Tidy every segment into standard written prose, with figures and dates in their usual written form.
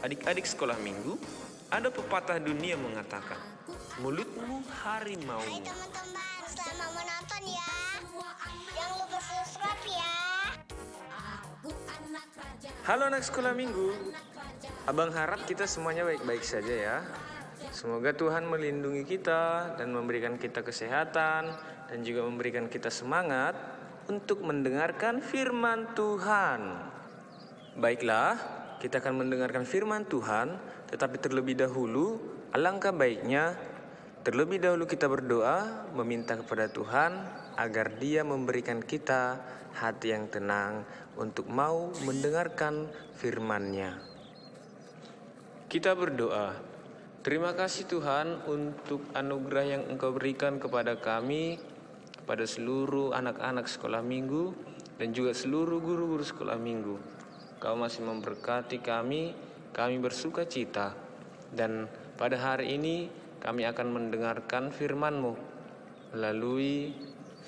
Adik-adik sekolah minggu, ada pepatah dunia mengatakan, mulutmu harimau. Hai teman-teman, selamat menonton ya. Jangan lupa subscribe ya. Halo anak sekolah minggu, Abang harap kita semuanya baik-baik saja ya. Semoga Tuhan melindungi kita dan memberikan kita kesehatan dan juga memberikan kita semangat untuk mendengarkan firman Tuhan. Baiklah, kita akan mendengarkan firman Tuhan, tetapi terlebih dahulu, alangkah baiknya terlebih dahulu kita berdoa meminta kepada Tuhan agar Dia memberikan kita hati yang tenang untuk mau mendengarkan firman-Nya. Kita berdoa. Terima kasih Tuhan untuk anugerah yang Engkau berikan kepada kami, kepada seluruh anak-anak sekolah minggu, dan juga seluruh guru-guru sekolah minggu. Kau masih memberkati kami bersuka cita. Dan pada hari ini kami akan mendengarkan firman-Mu. Melalui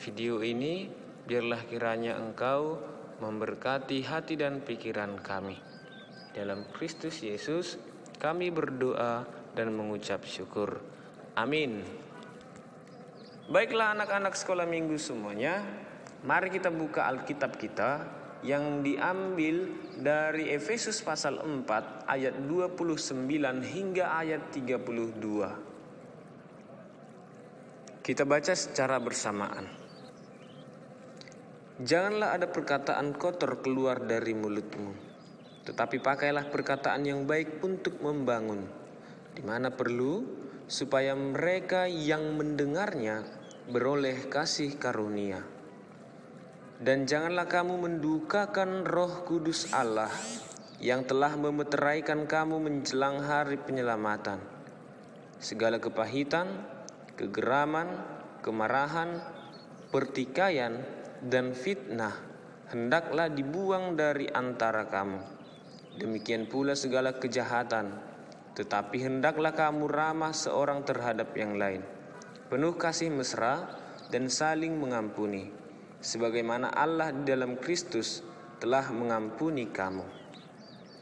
video ini, biarlah kiranya Engkau memberkati hati dan pikiran kami. Dalam Kristus Yesus, kami berdoa dan mengucap syukur. Amin. Baiklah anak-anak sekolah minggu semuanya, mari kita buka Alkitab kita yang diambil dari Efesus pasal 4 ayat 29 hingga ayat 32. Kita baca secara bersamaan. Janganlah ada perkataan kotor keluar dari mulutmu, tetapi pakailah perkataan yang baik untuk membangun, di mana perlu, supaya mereka yang mendengarnya beroleh kasih karunia. Dan janganlah kamu mendukakan Roh Kudus Allah yang telah memeteraikan kamu menjelang hari penyelamatan. Segala kepahitan, kegeraman, kemarahan, pertikaian, dan fitnah hendaklah dibuang dari antara kamu. Demikian pula segala kejahatan, tetapi hendaklah kamu ramah seorang terhadap yang lain, penuh kasih mesra dan saling mengampuni, sebagaimana Allah di dalam Kristus telah mengampuni kamu.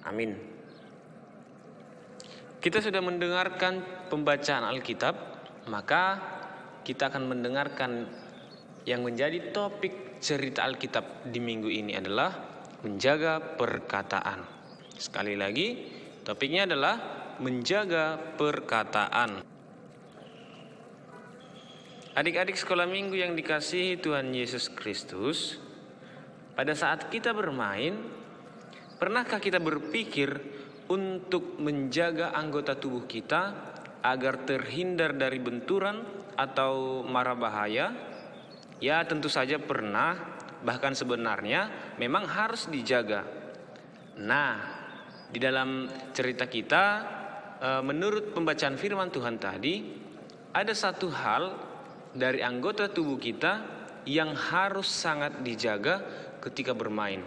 Amin. Kita sudah mendengarkan pembacaan Alkitab, maka kita akan mendengarkan yang menjadi topik cerita Alkitab di minggu ini adalah menjaga perkataan. Sekali lagi, topiknya adalah menjaga perkataan. Adik-adik sekolah minggu yang dikasihi Tuhan Yesus Kristus, pada saat kita bermain, pernahkah kita berpikir untuk menjaga anggota tubuh kita agar terhindar dari benturan atau mara bahaya? Ya, tentu saja pernah, bahkan sebenarnya memang harus dijaga. Nah, di dalam cerita kita, menurut pembacaan firman Tuhan tadi, ada satu hal dari anggota tubuh kita yang harus sangat dijaga ketika bermain.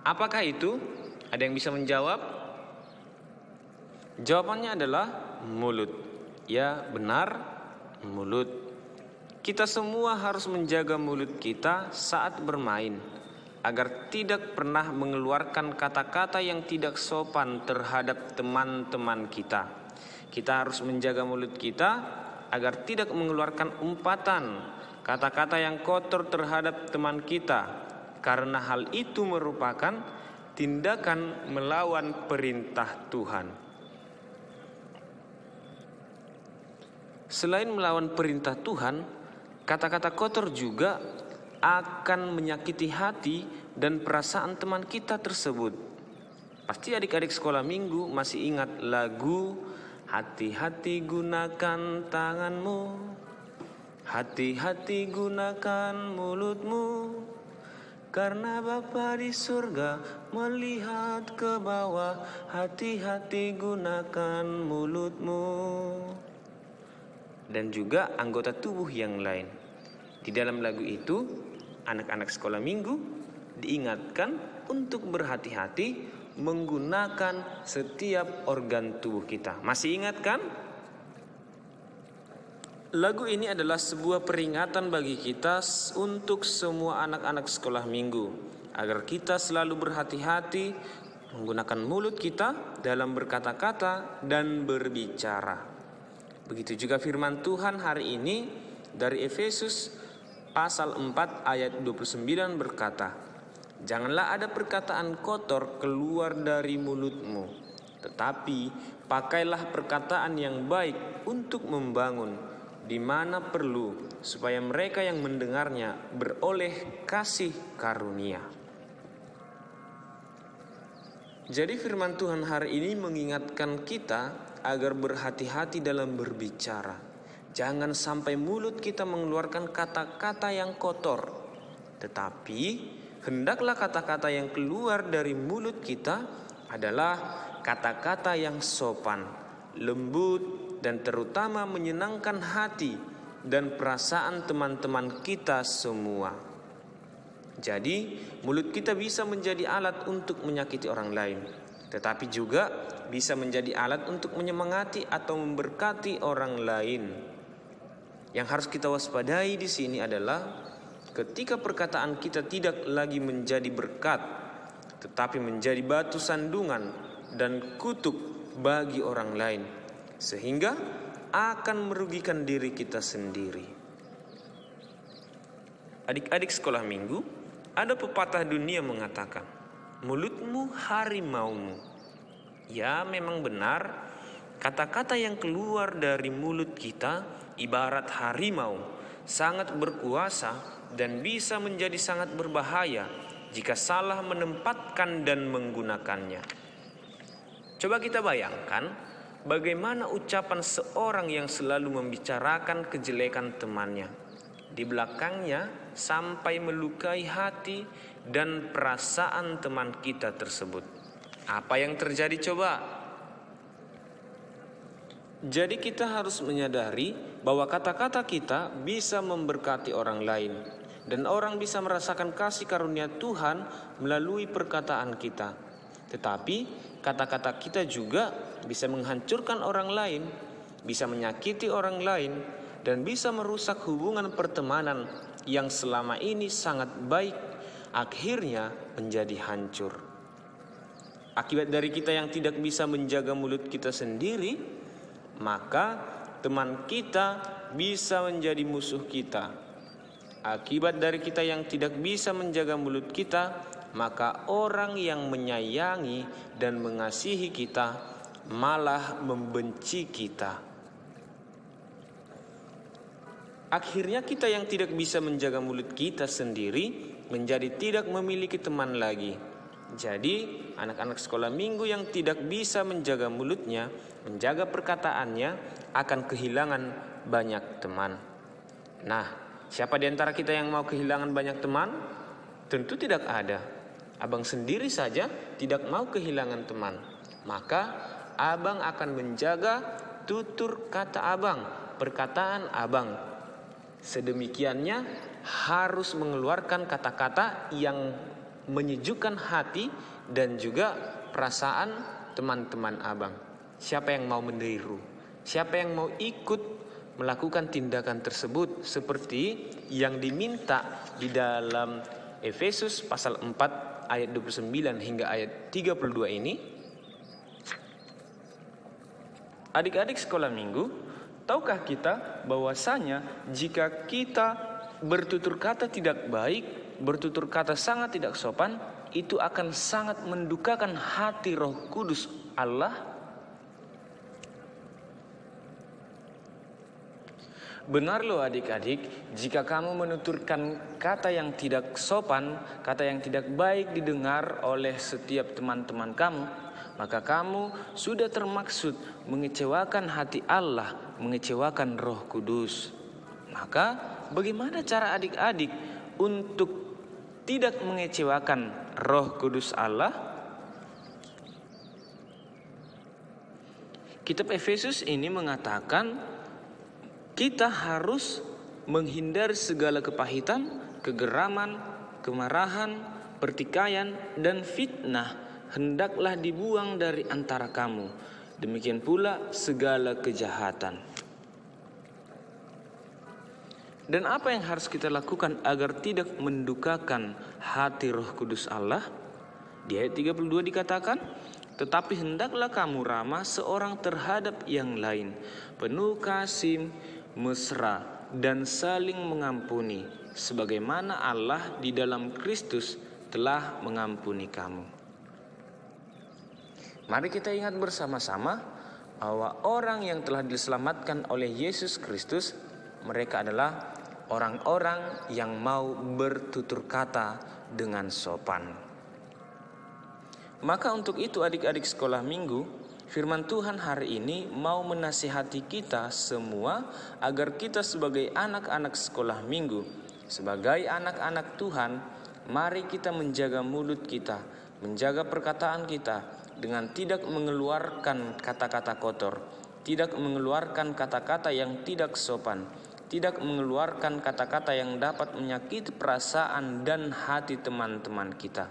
Apakah itu? Ada yang bisa menjawab? Jawabannya adalah mulut. Ya, benar, mulut. Kita semua harus menjaga mulut kita saat bermain, agar tidak pernah mengeluarkan kata-kata yang tidak sopan terhadap teman-teman kita. Kita harus menjaga mulut kita agar tidak mengeluarkan umpatan, kata-kata yang kotor terhadap teman kita, karena hal itu merupakan tindakan melawan perintah Tuhan. Selain melawan perintah Tuhan, kata-kata kotor juga akan menyakiti hati dan perasaan teman kita tersebut. Pasti adik-adik sekolah minggu masih ingat lagu "Hati-hati gunakan tanganmu, hati-hati gunakan mulutmu, karena Bapa di surga melihat ke bawah, hati-hati gunakan mulutmu." Dan juga anggota tubuh yang lain. Di dalam lagu itu, anak-anak sekolah minggu diingatkan untuk berhati-hati menggunakan setiap organ tubuh kita. Masih ingat kan? Lagu ini adalah sebuah peringatan bagi kita untuk semua anak-anak sekolah minggu, agar kita selalu berhati-hati menggunakan mulut kita dalam berkata-kata dan berbicara. Begitu juga firman Tuhan hari ini dari Efesus pasal 4 ayat 29 berkata, "Janganlah ada perkataan kotor keluar dari mulutmu, tetapi pakailah perkataan yang baik untuk membangun di mana perlu, supaya mereka yang mendengarnya beroleh kasih karunia." Jadi firman Tuhan hari ini mengingatkan kita agar berhati-hati dalam berbicara. Jangan sampai mulut kita mengeluarkan kata-kata yang kotor, tetapi hendaklah kata-kata yang keluar dari mulut kita adalah kata-kata yang sopan, lembut, dan terutama menyenangkan hati dan perasaan teman-teman kita semua. Jadi, mulut kita bisa menjadi alat untuk menyakiti orang lain, tetapi juga bisa menjadi alat untuk menyemangati atau memberkati orang lain. Yang harus kita waspadai di sini adalah ketika perkataan kita tidak lagi menjadi berkat, tetapi menjadi batu sandungan dan kutuk bagi orang lain, sehingga akan merugikan diri kita sendiri. Adik-adik sekolah minggu, ada pepatah dunia mengatakan, mulutmu harimaumu. Ya, memang benar, kata-kata yang keluar dari mulut kita ibarat harimau, sangat berkuasa dan bisa menjadi sangat berbahaya jika salah menempatkan dan menggunakannya. Coba kita bayangkan bagaimana ucapan seorang yang selalu membicarakan kejelekan temannya di belakangnya sampai melukai hati dan perasaan teman kita tersebut. Apa yang terjadi coba? Jadi kita harus menyadari bahwa kata-kata kita bisa memberkati orang lain, dan orang bisa merasakan kasih karunia Tuhan melalui perkataan kita. Tetapi kata-kata kita juga bisa menghancurkan orang lain, bisa menyakiti orang lain, dan bisa merusak hubungan pertemanan yang selama ini sangat baik, akhirnya menjadi hancur. Akibat dari kita yang tidak bisa menjaga mulut kita sendiri, maka teman kita bisa menjadi musuh kita. Akibat dari kita yang tidak bisa menjaga mulut kita, maka orang yang menyayangi dan mengasihi kita malah membenci kita. Akhirnya kita yang tidak bisa menjaga mulut kita sendiri menjadi tidak memiliki teman lagi. Jadi anak-anak sekolah minggu yang tidak bisa menjaga mulutnya, menjaga perkataannya, akan kehilangan banyak teman. Nah, siapa di antara kita yang mau kehilangan banyak teman? Tentu tidak ada. Abang sendiri saja tidak mau kehilangan teman. Maka abang akan menjaga tutur kata abang, perkataan abang. Sedemikiannya harus mengeluarkan kata-kata yang menyejukkan hati dan juga perasaan teman-teman abang. Siapa yang mau meniru? Siapa yang mau ikut melakukan tindakan tersebut seperti yang diminta di dalam Efesus pasal 4 ayat 29 hingga ayat 32 ini? Adik-adik sekolah minggu, tahukah kita bahwasanya jika kita bertutur kata tidak baik, bertutur kata sangat tidak sopan, itu akan sangat mendukakan hati Roh Kudus Allah? Benar loh adik-adik, jika kamu menuturkan kata yang tidak sopan, kata yang tidak baik didengar oleh setiap teman-teman kamu, maka kamu sudah termaksud mengecewakan hati Allah, mengecewakan Roh Kudus. Maka bagaimana cara adik-adik untuk tidak mengecewakan Roh Kudus Allah? Kitab Efesus ini mengatakan kita harus menghindari segala kepahitan, kegeraman, kemarahan, pertikaian, dan fitnah hendaklah dibuang dari antara kamu. Demikian pula segala kejahatan. Dan apa yang harus kita lakukan agar tidak mendukakan hati Roh Kudus Allah? Di ayat 32 dikatakan, tetapi hendaklah kamu ramah seorang terhadap yang lain, penuh kasih, mesra, dan saling mengampuni, sebagaimana Allah di dalam Kristus telah mengampuni kamu. Mari kita ingat bersama-sama bahwa orang yang telah diselamatkan oleh Yesus Kristus, mereka adalah orang-orang yang mau bertutur kata dengan sopan. Maka untuk itu adik-adik sekolah minggu, firman Tuhan hari ini mau menasihati kita semua agar kita sebagai anak-anak sekolah minggu, sebagai anak-anak Tuhan, mari kita menjaga mulut kita, menjaga perkataan kita dengan tidak mengeluarkan kata-kata kotor, tidak mengeluarkan kata-kata yang tidak sopan, tidak mengeluarkan kata-kata yang dapat menyakiti perasaan dan hati teman-teman kita.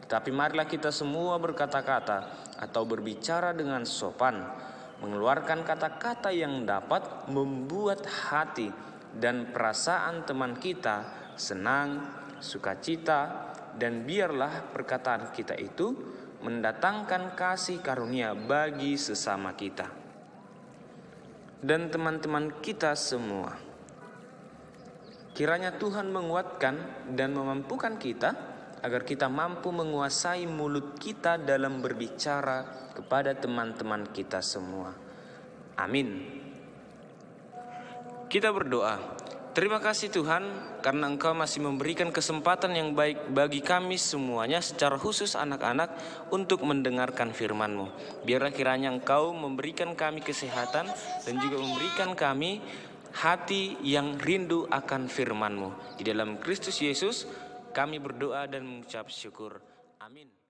Tetapi marilah kita semua berkata-kata atau berbicara dengan sopan, mengeluarkan kata-kata yang dapat membuat hati dan perasaan teman kita senang, sukacita, dan biarlah perkataan kita itu mendatangkan kasih karunia bagi sesama kita dan teman-teman kita semua. Kiranya Tuhan menguatkan dan memampukan kita agar kita mampu menguasai mulut kita dalam berbicara kepada teman-teman kita semua. Amin. Kita berdoa. Terima kasih Tuhan karena Engkau masih memberikan kesempatan yang baik bagi kami semuanya, secara khusus anak-anak, untuk mendengarkan firman-Mu. Biarlah kiranya Engkau memberikan kami kesehatan dan juga memberikan kami hati yang rindu akan firman-Mu. Di dalam Kristus Yesus kami berdoa dan mengucap syukur. Amin.